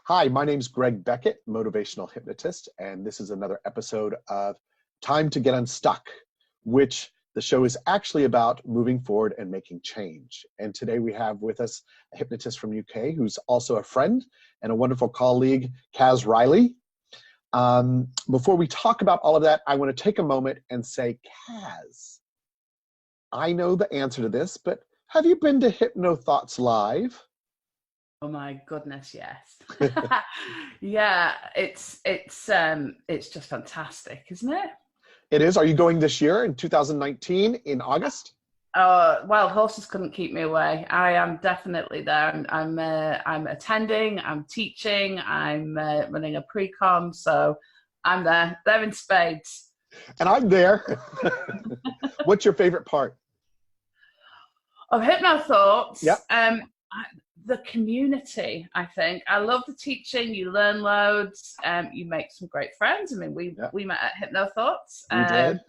Hi, my name's Greg Beckett, motivational hypnotist, and this is another episode of Time to Get Unstuck, which the show is actually about moving forward and making change. And today we have with us a hypnotist from UK who's also a friend and a wonderful colleague, Kaz Riley. Before we talk about all of that, I want to take a moment and say, Kaz, I know the answer to this, but have you been to Hypno Live? Oh my goodness, yes. Yeah, it's just fantastic, isn't it? It is. Are you going this year in 2019 in August? Wild horses couldn't keep me away. I am definitely there. I'm attending. I'm teaching. I'm running a pre-com, so I'm there. They're in spades. And I'm there. What's your favorite part? Of Hypno Thoughts? Yep. The community, I think. I love the teaching. You learn loads. You make some great friends. I mean, we met at Hypno Thoughts. We did.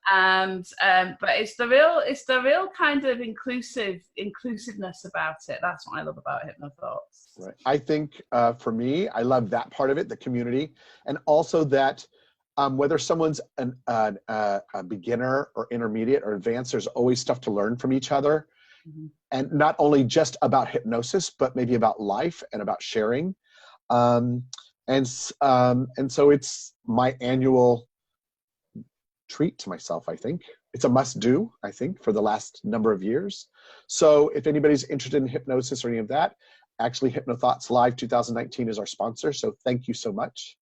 But it's the real kind of inclusiveness about it. That's what I love about Hypno Thoughts. Right. I think for me, I love that part of it, the community, and also that whether someone's a beginner or intermediate or advanced, there's always stuff to learn from each other. Mm-hmm. And not only just about hypnosis, but maybe about life and about sharing. And so it's my annual treat to myself, I think. It's a must-do, I think, for the last number of years. So if anybody's interested in hypnosis or any of that, actually HypnoThoughts Live 2019 is our sponsor. So thank you so much.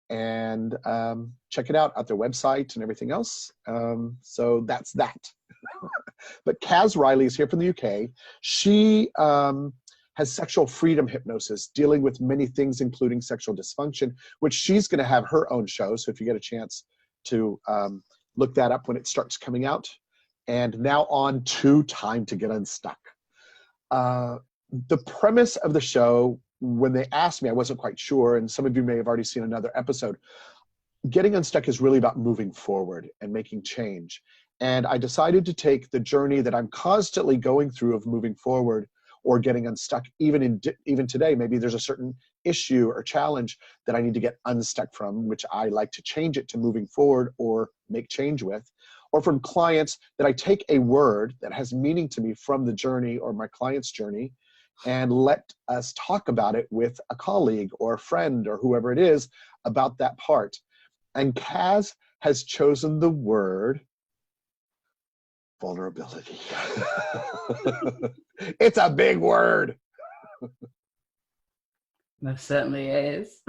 And check it out at their website and everything else. So that's that. But Kaz Riley is here from the UK. She has sexual freedom hypnosis, dealing with many things, including sexual dysfunction, which she's going to have her own show. So if you get a chance to look that up when it starts coming out. And now on to Time to Get Unstuck. The premise of the show, when they asked me, I wasn't quite sure, and some of you may have already seen another episode. Getting unstuck is really about moving forward and making change. And I decided to take the journey that I'm constantly going through of moving forward or getting unstuck. Even today, maybe there's a certain issue or challenge that I need to get unstuck from, which I like to change it to moving forward or make change with. Or from clients that I take a word that has meaning to me from the journey or my client's journey and let us talk about it with a colleague or a friend or whoever it is about that part. And Kaz has chosen the word vulnerability. It's a big word. That certainly is.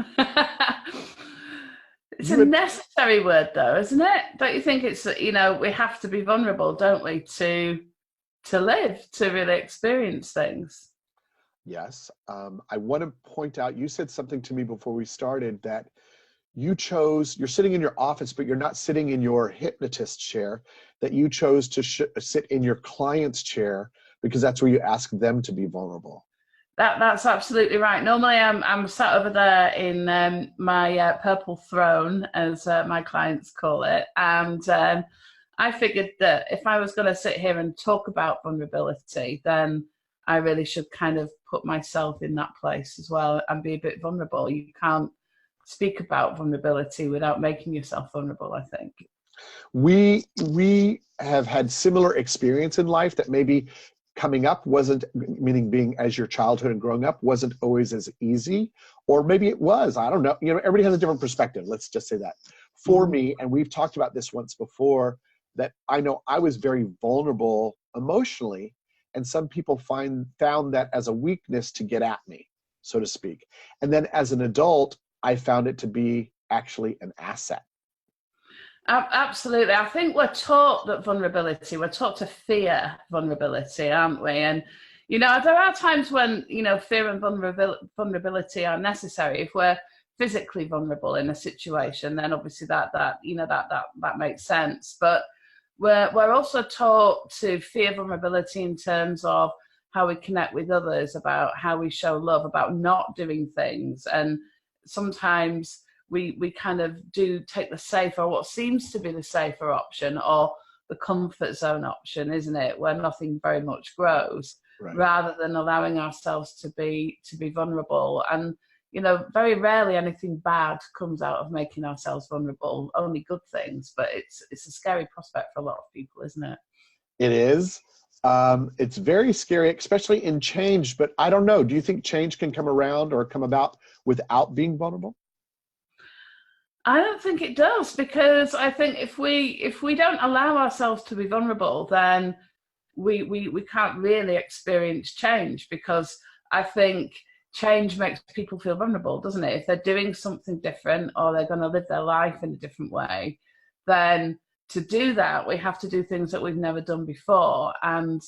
It's a necessary word though, isn't it? Don't you think it's, we have to be vulnerable, don't we, to live, to really experience things? Yes. I want to point out, you said something to me before we started that you're sitting in your office, but you're not sitting in your hypnotist chair, that you chose to sit in your client's chair because that's where you ask them to be vulnerable. That's absolutely right. Normally I'm sat over there in my purple throne, as my clients call it. And I figured that if I was going to sit here and talk about vulnerability, then I really should kind of put myself in that place as well and be a bit vulnerable. You can't speak about vulnerability without making yourself vulnerable, I think. We have had similar experience in life that maybe coming up wasn't, meaning being as your childhood and growing up wasn't always as easy, or maybe it was, I don't know. Everybody has a different perspective. Let's just say that. For me, and we've talked about this once before, that I know I was very vulnerable emotionally, and some people found that as a weakness to get at me, so to speak. And then as an adult, I found it to be actually an asset. Absolutely. I think we're taught we're taught to fear vulnerability, aren't we? And, there are times when, fear and vulnerability are necessary. If we're physically vulnerable in a situation, then obviously that makes sense. But we're also taught to fear vulnerability in terms of how we connect with others, about how we show love, about not doing things. And sometimes we kind of do take the safer, what seems to be the safer option, or the comfort zone option, isn't it? Where nothing very much grows, right, rather than allowing ourselves to be vulnerable. And you know, very rarely anything bad comes out of making ourselves vulnerable, only good things, but it's a scary prospect for a lot of people, isn't it? It is. It's very scary, especially in change, but I don't know. Do you think change can come around or come about without being vulnerable? I don't think it does, because I think if we don't allow ourselves to be vulnerable, then we can't really experience change, because I think change makes people feel vulnerable, doesn't it? If they're doing something different or they're going to live their life in a different way, then to do that, we have to do things that we've never done before. And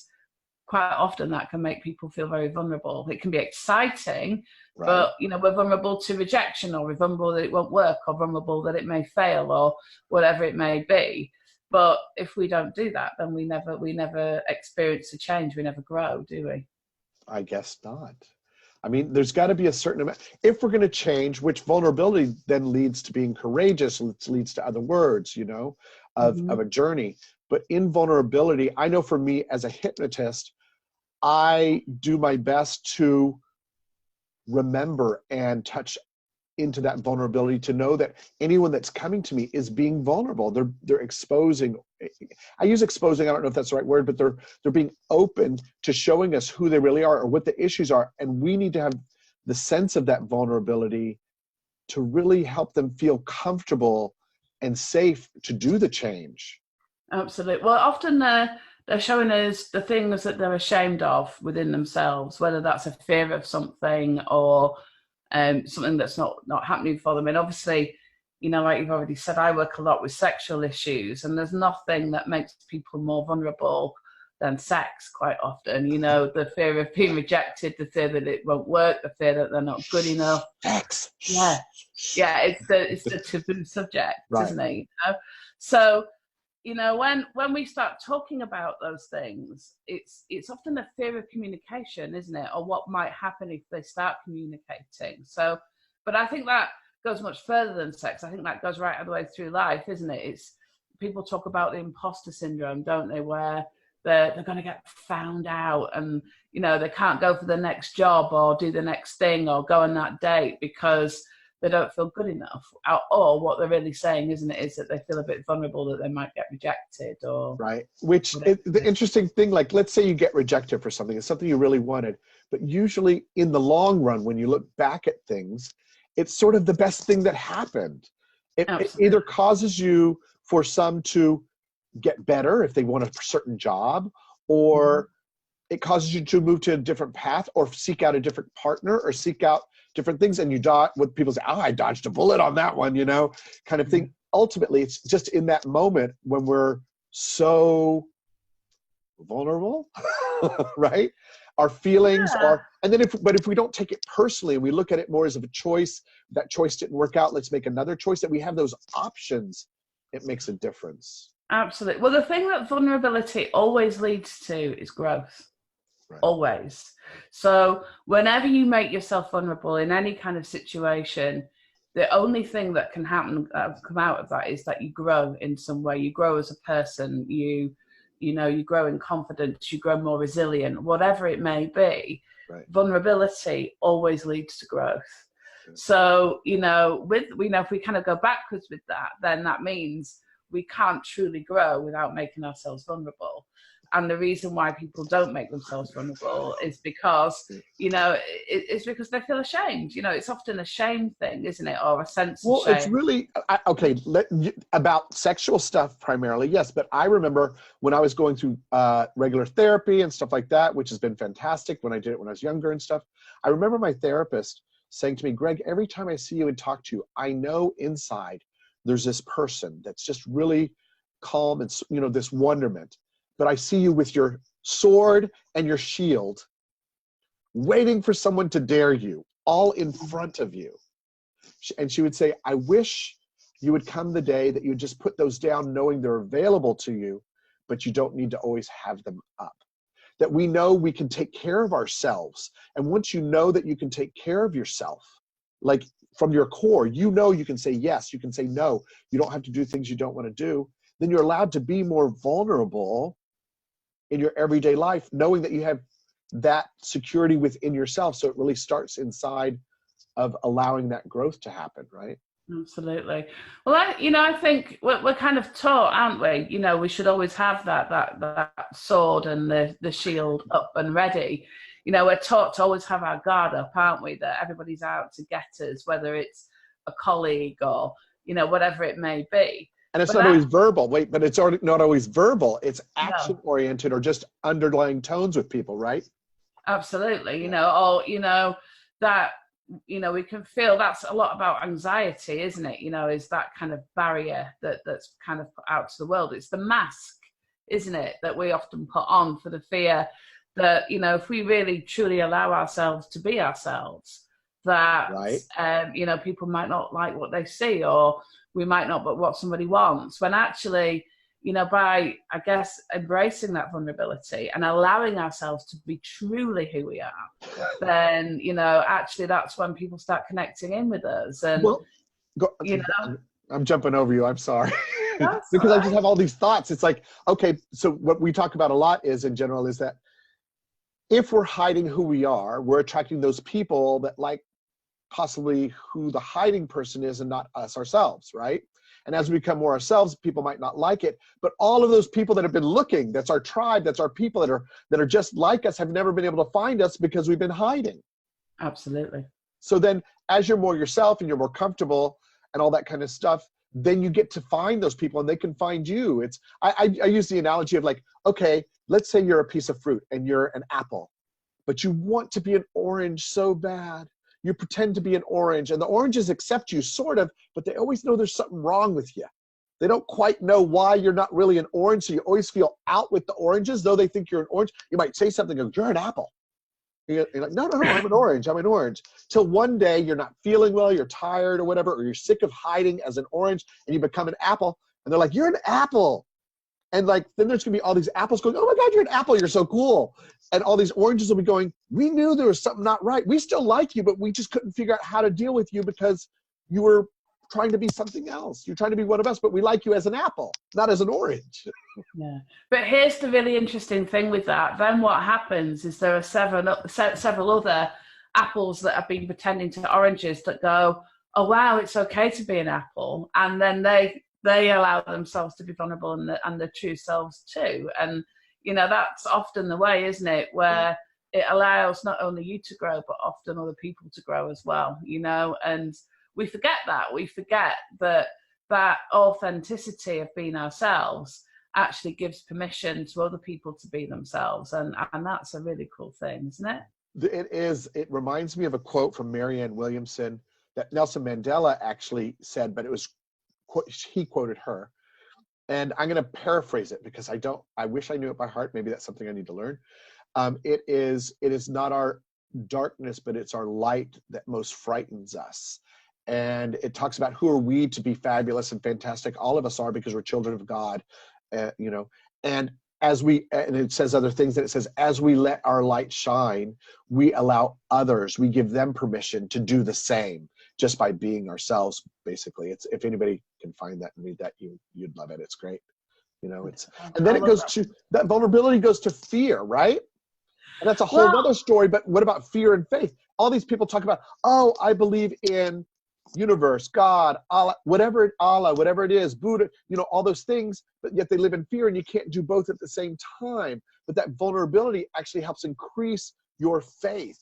quite often that can make people feel very vulnerable. It can be exciting, Right. but you know, we're vulnerable to rejection, or we're vulnerable that it won't work, or vulnerable that it may fail, or whatever it may be. But if we don't do that, then we never experience a change. We never grow, do we? I guess not. I mean, there's got to be a certain amount. If we're going to change, which vulnerability then leads to being courageous, leads to other words, you know, of a journey. But in vulnerability, I know for me as a hypnotist, I do my best to remember and touch into that vulnerability, to know that anyone that's coming to me is being vulnerable. They're exposing. I use exposing, I don't know if that's the right word, but they're being open to showing us who they really are or what the issues are. And we need to have the sense of that vulnerability to really help them feel comfortable and safe to do the change. Absolutely. Well, often they're showing us the things that they're ashamed of within themselves, whether that's a fear of something or something that's not happening for them. And obviously, you know, like you've already said, I work a lot with sexual issues, and there's nothing that makes people more vulnerable than sex quite often. You know, the fear of being rejected, the fear that it won't work, the fear that they're not good enough. Sex. Yeah, it's the taboo subject, right. Isn't it? You know? So, you know, when we start talking about those things, it's often a fear of communication, isn't it? Or what might happen if they start communicating. So, but I think that goes much further than sex. I think that goes right all the way through life, isn't it? It's, people talk about the imposter syndrome, don't they? Where they're going to get found out, and you know, they can't go for the next job or do the next thing or go on that date because they don't feel good enough. Or what they're really saying, isn't it, is that they feel a bit vulnerable that they might get rejected. Or right. Which the interesting thing, like let's say you get rejected for something, it's something you really wanted, but usually in the long run, when you look back at things, it's sort of the best thing that happened. It either causes you, for some, to get better if they want a certain job, or it causes you to move to a different path, or seek out a different partner, or seek out different things, and you dodge what people say, oh, I dodged a bullet on that one, you know, kind of thing. Ultimately, it's just in that moment when we're so vulnerable, right? Our feelings are, and then if we don't take it personally and we look at it more as of a choice, that choice didn't work out, let's make another choice, that we have those options, it makes a difference. Absolutely. Well, the thing that vulnerability always leads to is growth. Right. Always. So whenever you make yourself vulnerable in any kind of situation, the only thing that can happen, come out of that, is that you grow in some way. You grow as a person. You know, you grow in confidence. You grow more resilient. Whatever it may be, right. Vulnerability always leads to growth. Sure. So you know, if we kind of go backwards with that, then that means we can't truly grow without making ourselves vulnerable. And the reason why people don't make themselves vulnerable is because, you know, it's because they feel ashamed. You know, it's often a shame thing, isn't it? Or a sense of shame. Well, it's really, okay, about sexual stuff primarily, yes. But I remember when I was going through regular therapy and stuff like that, which has been fantastic when I did it when I was younger and stuff. I remember my therapist saying to me, Greg, every time I see you and talk to you, I know inside there's this person that's just really calm and, you know, this wonderment. But I see you with your sword and your shield, waiting for someone to dare you, all in front of you. And she would say, I wish you would come the day that you just put those down, knowing they're available to you, but you don't need to always have them up. That we know we can take care of ourselves. And once you know that you can take care of yourself, like from your core, you know you can say yes, you can say no, you don't have to do things you don't want to do, then you're allowed to be more vulnerable in your everyday life, knowing that you have that security within yourself. So it really starts inside of allowing that growth to happen, right? Absolutely. Well, I think we're kind of taught, aren't we? We should always have that sword and the shield up and ready. We're taught to always have our guard up, aren't we? That everybody's out to get us, whether it's a colleague or, whatever it may be. And it's not always verbal. Wait, but it's not always verbal. It's action oriented or just underlying tones with people, right? Absolutely. That, we can feel that's a lot about anxiety, isn't it? Is that kind of barrier that's kind of put out to the world. It's the mask, isn't it, that we often put on for the fear that, if we really truly allow ourselves to be ourselves, that, right. People might not like what they see, or we might not but what somebody wants, when actually, by, I guess, embracing that vulnerability and allowing ourselves to be truly who we are, then, actually that's when people start connecting in with us. And, I'm jumping over you. I'm sorry. Because I just have all these thoughts. It's like, okay, so what we talk about a lot is, in general, is that if we're hiding who we are, we're attracting those people that like possibly who the hiding person is and not us ourselves, right? And as we become more ourselves, people might not like it. But all of those people that have been looking, that's our tribe, that's our people that are just like us, have never been able to find us because we've been hiding. Absolutely. So then as you're more yourself and you're more comfortable and all that kind of stuff, then you get to find those people and they can find you. I use the analogy of like, okay, let's say you're a piece of fruit and you're an apple, but you want to be an orange so bad. You pretend to be an orange, and the oranges accept you, sort of, but they always know there's something wrong with you. They don't quite know why you're not really an orange, so you always feel out with the oranges, though they think you're an orange. You might say something and go, you're an apple. You're like, no, I'm an orange, I'm an orange. Till one day you're not feeling well, you're tired or whatever, or you're sick of hiding as an orange, and you become an apple, and they're like, you're an apple. And like, then there's gonna be all these apples going, oh my God, you're an apple, you're so cool. And all these oranges will be going, we knew there was something not right. We still like you, but we just couldn't figure out how to deal with you because you were trying to be something else. You're trying to be one of us, but we like you as an apple, not as an orange. Yeah. But here's the really interesting thing with that. Then what happens is there are several other apples that have been pretending to oranges that go, oh, wow, it's okay to be an apple. And then they allow themselves to be vulnerable and their true selves too. And, that's often the way, isn't it? Where it allows not only you to grow, but often other people to grow as well, and we forget that. We forget that authenticity of being ourselves actually gives permission to other people to be themselves. And that's a really cool thing, isn't it? It is. It reminds me of a quote from Marianne Williamson that Nelson Mandela actually said, but he quoted her. And I'm going to paraphrase it because I wish I knew it by heart. Maybe that's something I need to learn. It is not our darkness, but it's our light that most frightens us. And it talks about who are we to be fabulous and fantastic. All of us are, because we're children of God, and and it says other things, that it says, as we let our light shine, we allow others, we give them permission to do the same just by being ourselves, basically. It's, if anybody can find that and read that, you'd love it. It's great. And then it goes to, that vulnerability goes to fear, right? And that's a whole other story, but what about fear and faith? All these people talk about, oh, I believe in universe, God, Allah, whatever it is, Buddha, all those things, but yet they live in fear, and you can't do both at the same time. But that vulnerability actually helps increase your faith.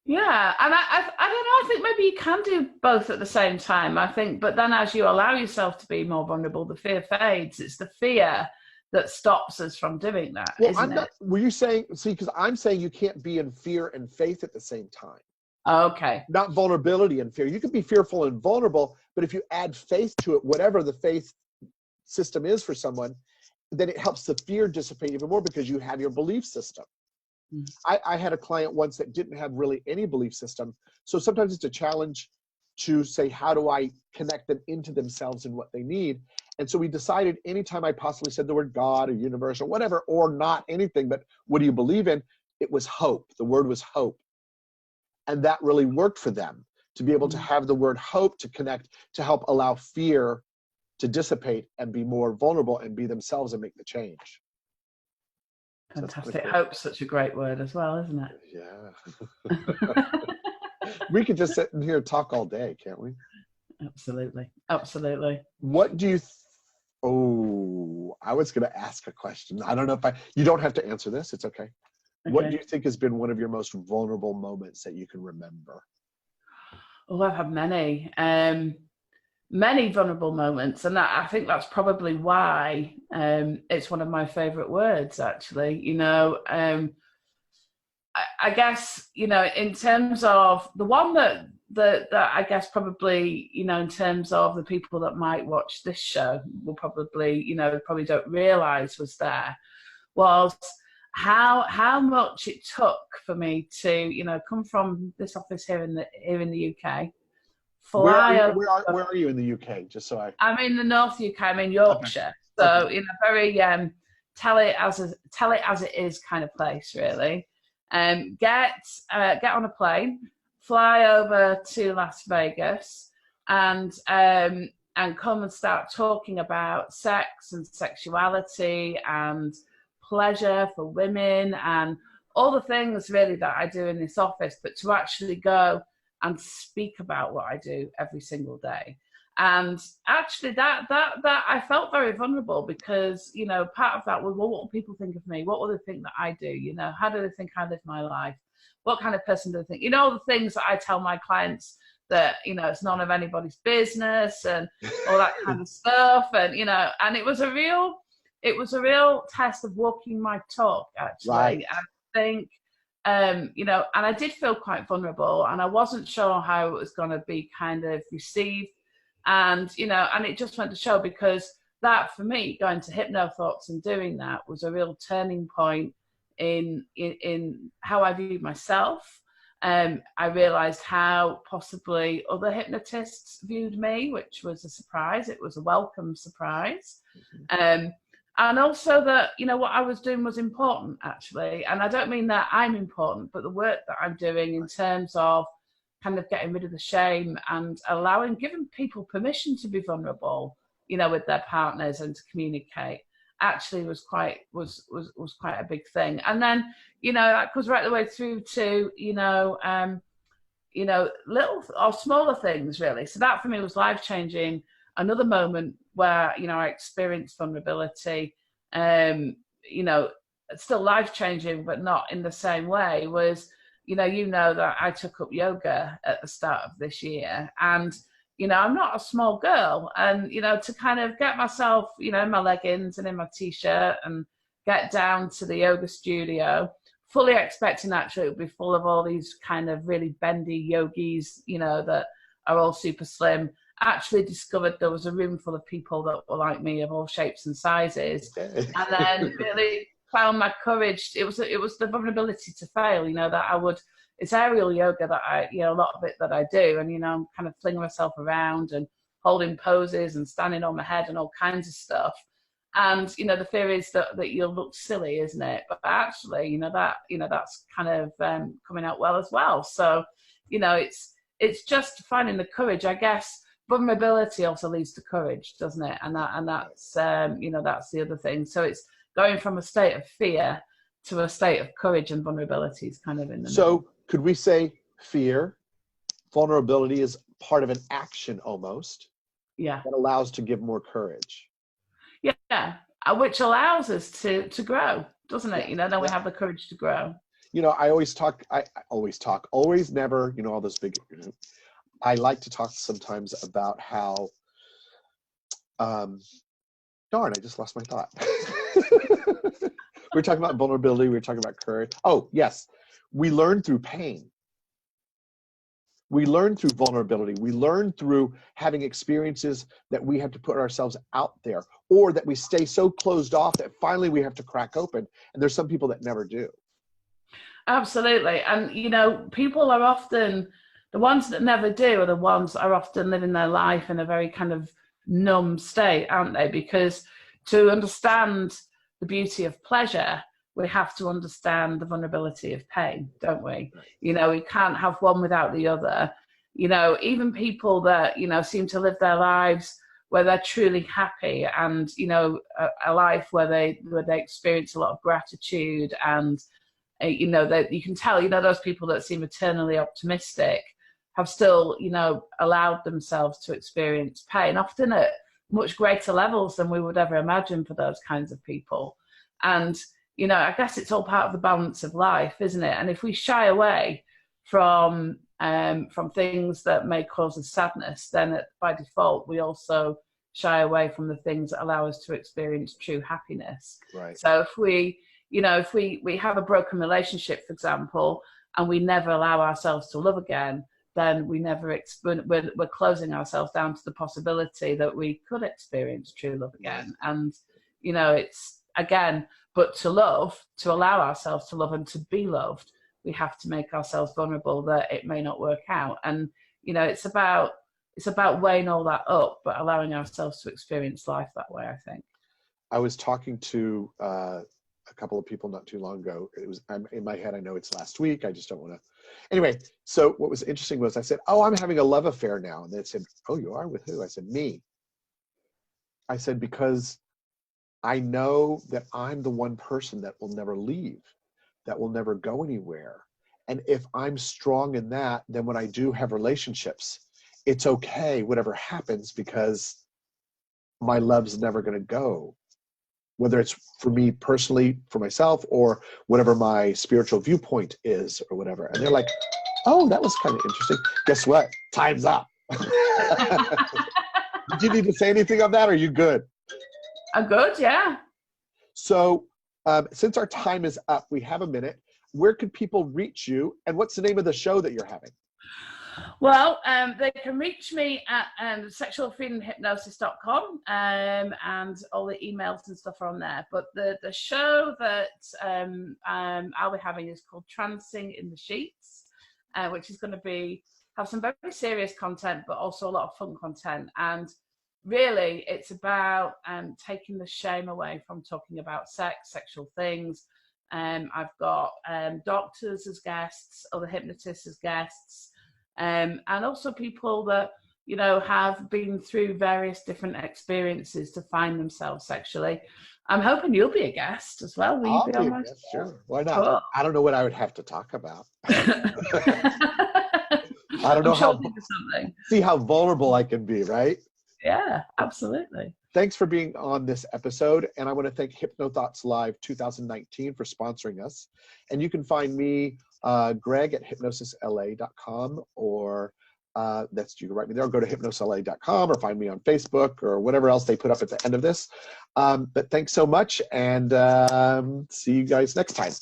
Yeah, and I don't know, I think maybe you can do both at the same time, I think, but then as you allow yourself to be more vulnerable, the fear fades. It's the fear that stops us from doing that, isn't it? Were you saying, see, because I'm saying you can't be in fear and faith at the same time. Okay. Not vulnerability and fear. You can be fearful and vulnerable, but if you add faith to it, whatever the faith system is for someone, then it helps the fear dissipate even more because you have your belief system. I had a client once that didn't have really any belief system. So sometimes it's a challenge to say, how do I connect them into themselves and what they need? And so we decided, anytime I possibly said the word God or universe or whatever, or not anything, but what do you believe in? It was hope. The word was hope. And that really worked for them, to be able to have the word hope to connect, to help allow fear to dissipate and be more vulnerable and be themselves and make the change. Fantastic. Hope's such a great word as well, isn't it? Yeah. We could just sit in here and talk all day, can't we? Absolutely. Absolutely. What do you oh, I was going to ask a question. I don't know if you don't have to answer this. It's okay. What do you think has been one of your most vulnerable moments that you can remember? Oh, I've had many. Many vulnerable moments, and I think that's probably why it's one of my favorite words, actually. You know, I guess, you know, in terms of the one that I guess probably, you know, in terms of the people that might watch this show will probably, you know, probably don't realize was how much it took for me to, you know, come from this office here in the UK. Where are you in the UK? Just so I'm in the North UK. I'm in Yorkshire, so in a very tell it as it is kind of place, really. Get on a plane, fly over to Las Vegas, and come and start talking about sex and sexuality and pleasure for women and all the things really that I do in this office, but to actually go and speak about what I do every single day. And actually that I felt very vulnerable because, you know, part of that was, well, what will people think of me? What will they think that I do? You know, how do they think I live my life? What kind of person do they think? You know, all the things that I tell my clients that, you know, it's none of anybody's business and all that kind of stuff. And, you know, and it was a real test of walking my talk, actually. Right. I think, you know, and I did feel quite vulnerable and I wasn't sure how it was going to be kind of received. And, you know, and it just went to show because that for me, going to HypnoThoughts and doing that was a real turning point in how I viewed myself. I realized how possibly other hypnotists viewed me, which was a surprise. It was a welcome surprise. And also that, you know, what I was doing was important, actually. And I don't mean that I'm important, but the work that I'm doing in terms of kind of getting rid of the shame and giving people permission to be vulnerable, you know, with their partners and to communicate, actually was quite a big thing. And then, you know, that goes right the way through to, you know, little or smaller things, really. So that for me was life-changing. Another moment where, you know, I experienced vulnerability, you know, still life-changing, but not in the same way, was, you know that I took up yoga at the start of this year. And, you know, I'm not a small girl. And, you know, to kind of get myself, you know, in my leggings and in my T-shirt and get down to the yoga studio, fully expecting actually it would be full of all these kind of really bendy yogis, you know, that are all super slim. Actually discovered there was a room full of people that were like me, of all shapes and sizes. And then really found my courage. It was the vulnerability to fail, you know, that it's aerial yoga that I, you know, a lot of it that I do. And, you know, I'm kind of flinging myself around and holding poses and standing on my head and all kinds of stuff. And, you know, the fear is that you'll look silly, isn't it? But actually, you know, that's kind of coming out well as well. So, you know, it's just finding the courage, I guess. Vulnerability also leads to courage, doesn't it? And that's you know, that's the other thing. So it's going from a state of fear to a state of courage, and vulnerability is kind of in the middle. So could we say fear, vulnerability is part of an action almost? Yeah. That allows to give more courage. Yeah, which allows us to grow, doesn't it? You know, then we have the courage to grow. You know, I always never, you know, all those big, I like to talk sometimes about how, darn, I just lost my thought. We're talking about vulnerability. We're talking about courage. Oh, yes. We learn through pain. We learn through vulnerability. We learn through having experiences that we have to put ourselves out there, or that we stay so closed off that finally we have to crack open. And there's some people that never do. Absolutely. And, you know, people are often, the ones that never do are the ones that are often living their life in a very kind of numb state, aren't they? Because to understand the beauty of pleasure, we have to understand the vulnerability of pain, don't we? You know, we can't have one without the other. You know, even people that, you know, seem to live their lives where they're truly happy and, you know, a life where they experience a lot of gratitude and, you know, that you can tell, you know, those people that seem eternally optimistic, have still, you know, allowed themselves to experience pain, often at much greater levels than we would ever imagine for those kinds of people. And, you know, I guess it's all part of the balance of life, isn't it? And if we shy away from things that may cause us sadness, then by default, we also shy away from the things that allow us to experience true happiness. Right. So if we, you know, if we have a broken relationship, for example, and we never allow ourselves to love again, then we never we're closing ourselves down to the possibility that we could experience true love again. And, you know, it's, again, but to love, to allow ourselves to love and to be loved, we have to make ourselves vulnerable that it may not work out. And, you know, it's about weighing all that up, but allowing ourselves to experience life that way, I think. I was talking to a couple of people not too long ago. It was in my head, I know it's last week, I just don't want to. Anyway, so what was interesting was I said, oh, I'm having a love affair now. And they said, oh, you are? With who? I said, me. I said, because I know that I'm the one person that will never leave, that will never go anywhere. And if I'm strong in that, then when I do have relationships, it's okay, whatever happens, because my love's never going to go. Whether it's for me personally, for myself, or whatever my spiritual viewpoint is, or whatever. And they're like, oh, that was kind of interesting. Guess what? Time's up. Did you need to say anything on that, or are you good? I'm good, yeah. So since our time is up, we have a minute. Where could people reach you, and what's the name of the show that you're having? Well, they can reach me at sexualfreedomhypnosis.com, and all the emails and stuff are on there. But the show that I'll be having is called Trancing in the Sheets, which is going to have some very serious content, but also a lot of fun content. And really, it's about taking the shame away from talking about sex, sexual things. I've got doctors as guests, other hypnotists as guests. And also people that, you know, have been through various different experiences to find themselves sexually. I'm hoping you'll be a guest as well. Will you be on my show? Sure. Why not? Cool. I don't know what I would have to talk about. I don't know see how vulnerable I can be, right? Yeah, absolutely. Thanks for being on this episode. And I want to thank HypnoThoughts Live 2019 for sponsoring us. And you can find me, Greg, at hypnosisla.com, or you can write me there, or go to hypnosisla.com, or find me on Facebook, or whatever else they put up at the end of this. But thanks so much, and see you guys next time.